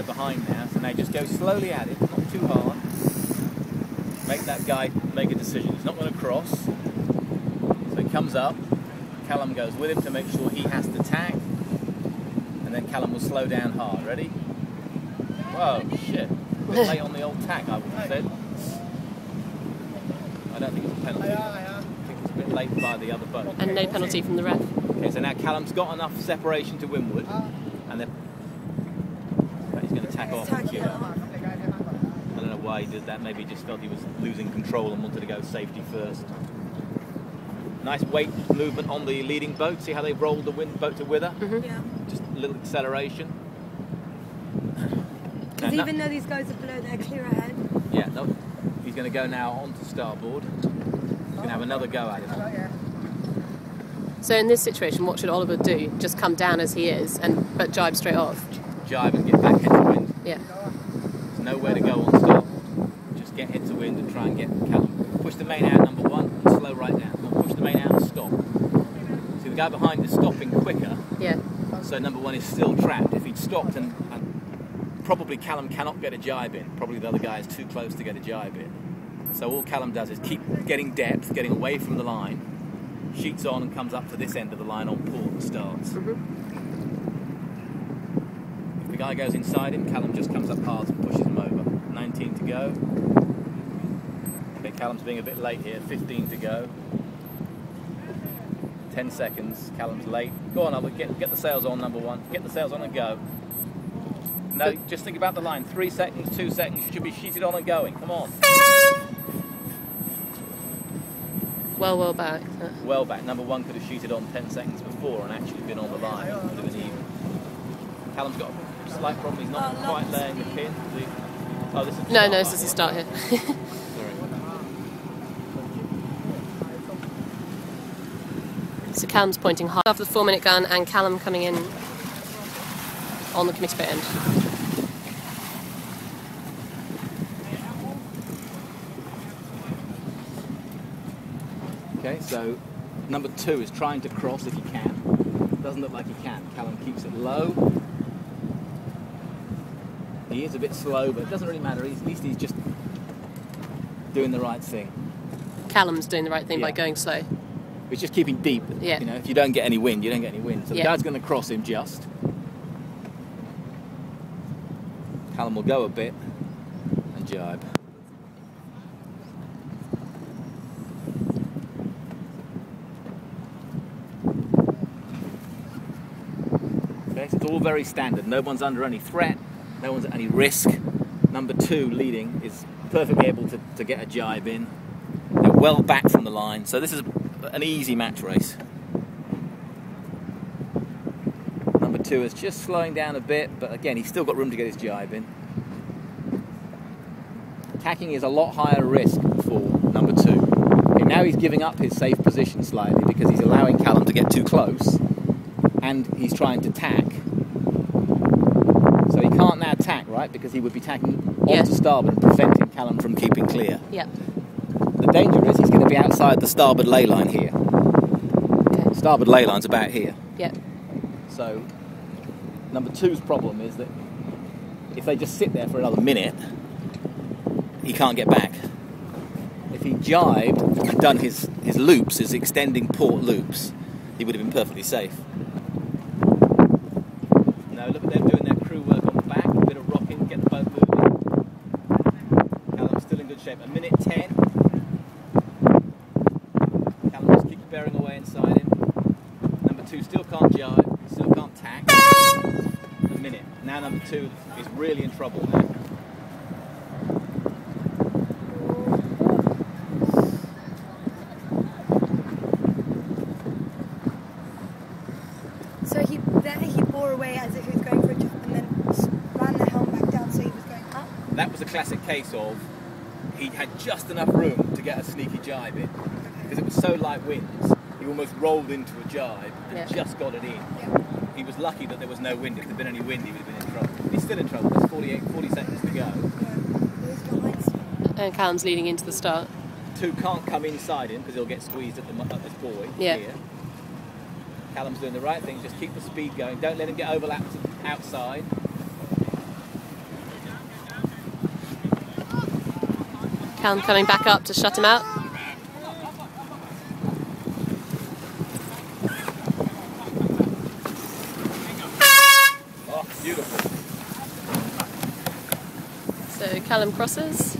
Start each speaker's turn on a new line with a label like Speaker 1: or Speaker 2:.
Speaker 1: behind now, so now just go slowly at it, not too hard. Make that guy make a decision. He's not going to cross. So he comes up, Callum goes with him to make sure he has to tack, and then Callum will slow down hard. Ready? Whoa, shit. A bit late on the old tack, I would have said. I don't think it's a penalty. I think it's a bit late by the other boat.
Speaker 2: And no penalty from the ref.
Speaker 1: Okay, so now Callum's got enough separation to windward, and then he's going to tack off the queue. I don't know why he did that. Maybe he just felt he was losing control and wanted to go safety first. Nice weight movement on the leading boat. See how they rolled the boat to wither?
Speaker 3: Yeah.
Speaker 1: Just a little acceleration.
Speaker 3: Because even though these guys are below, they're clear ahead.
Speaker 1: Yeah, no. He's going to go now onto starboard. He's going to have another go at it.
Speaker 2: So in this situation, what should Oliver do? Just come down as he is, but jibe straight off?
Speaker 1: Jibe and get back head-to-wind.
Speaker 2: Yeah.
Speaker 1: There's nowhere to go on starboard. Just get head-to-wind and try and get Callum. Push the main out, number one, and slow right down. Not push the main out and stop. See, the guy behind is stopping quicker.
Speaker 2: Yeah.
Speaker 1: So number one is still trapped. If he'd stopped and probably Callum cannot get a jibe in. Probably the other guy is too close to get a jibe in. So all Callum does is keep getting depth, getting away from the line, sheets on and comes up to this end of the line on port and starts. If the guy goes inside him, Callum just comes up hard and pushes him over. 19 to go. Okay, Callum's being a bit late here. 15 to go. 10 seconds. Callum's late. Go on, Albert. Get the sails on, number one. Get the sails on and go. No, just think about the line. 3 seconds, 2 seconds. You should be sheeted on and going. Come on.
Speaker 2: Well back.
Speaker 1: Well back. Number one could have sheeted on 10 seconds before and actually been on the line. It would have been even. Callum's got a slight problem. He's not quite laying the pin. Oh, this is
Speaker 2: No, this is the start here. So Callum's pointing hard after the 4-minute gun, and Callum coming in on the committee bit end.
Speaker 1: Okay, so number two is trying to cross if he can. Doesn't look like he can. Callum keeps it low. He is a bit slow, but it doesn't really matter. At least he's just doing the right thing.
Speaker 2: Callum's doing the right thing by going slow.
Speaker 1: He's just keeping deep.
Speaker 2: Yeah.
Speaker 1: You know, if you don't get any wind, you don't get any wind. So the guy's going to cross him just. Callum will go a bit and jibe. Okay, so it's all very standard. No one's under any threat. No one's at any risk. Number two leading is perfectly able to get a jibe in. They're well back from the line. So this is an easy match race. Number two is just slowing down a bit, but again, he's still got room to get his jibe in. Tacking is a lot higher risk for number two. Okay, now he's giving up his safe position slightly because he's allowing Callum to get too close, and he's trying to tack. So he can't now tack, right? Because he would be tacking onto starboard and preventing Callum from keeping clear.
Speaker 2: Yeah.
Speaker 1: The danger is he's going to be outside the starboard ley line here.
Speaker 2: Okay.
Speaker 1: Starboard ley line's about here.
Speaker 2: Yeah.
Speaker 1: So number two's problem is that if they just sit there for another minute, he can't get back. If he jibed and done his loops, his extending port loops, he would have been perfectly safe. No, look at them doing their crew work on the back, a bit of rocking, get the boat moving. Callum's still in good shape. A minute 10. Callum just keeps bearing away inside him. Number two still can't jibe, still can't tack. A minute. Now number two is really in trouble now.
Speaker 3: So he bore away as if he was going for a jump and then ran the helm back down so he was going up?
Speaker 1: That was a classic case of he had just enough room to get a sneaky jibe in. Because it was so light winds, he almost rolled into a jibe and just got it in.
Speaker 3: Yeah.
Speaker 1: He was lucky that there was no wind. If there'd been any wind, he would have been in trouble. He's still in trouble. There's 40 seconds to go.
Speaker 2: And Callum's leading into the start.
Speaker 1: Two can't come inside him because he'll get squeezed at this buoy here. Callum's doing the right thing. Just keep the speed going. Don't let him get overlapped outside.
Speaker 2: Callum coming back up to shut him out.
Speaker 1: Oh, beautiful.
Speaker 2: So Callum crosses.